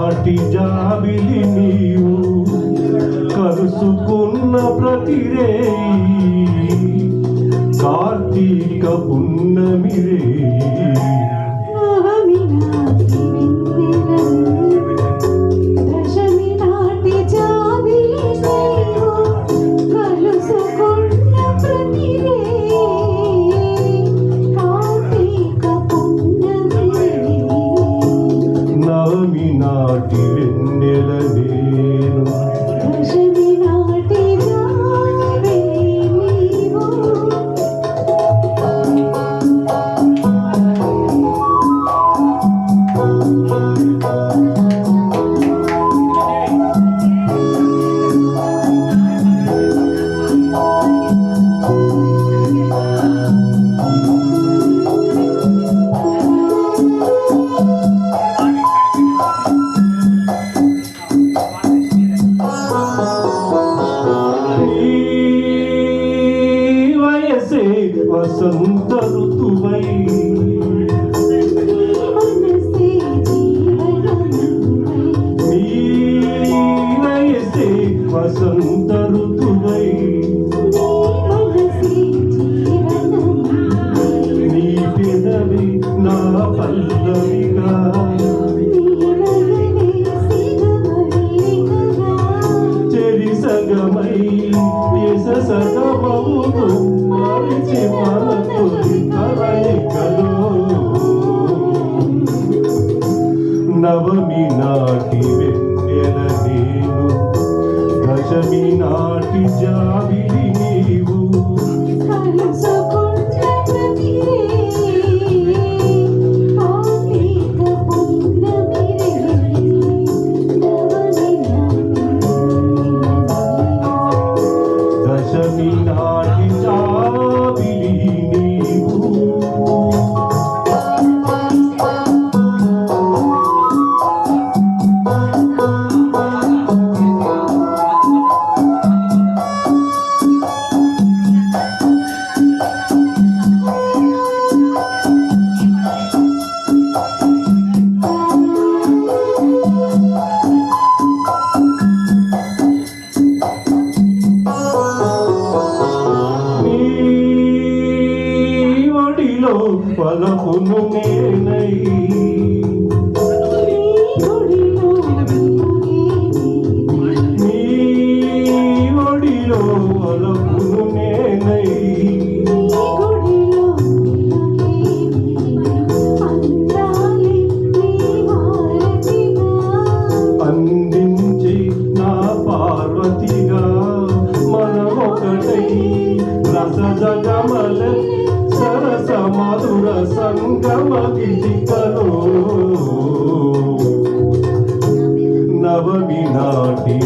నాటి జాబిలి నీవు కలుసుకున్న ప్రతిరేయి కార్తీక పున్నమి నవమి నాటి వెన్నెల నేను వసంత ఋతువై నీ వయసే వసంత ఋతువై నీ పెదవి నా పల్లవిగా చెరి సగమై ఎస సగమవును మరిచి మనతో కలయికలో నవమి నాటి వెన్నెల నేను దశమి నాటి జాబిలి నీవు దశమి నాటి జాబిలి నీవు పలకును నేనై నీ ఒడిలో పలకును నేనై అందించి నా పార్వతిగా మనమొకటై రస జగమల సరస మధుర సంగమ గీతికలో నవమి నాటి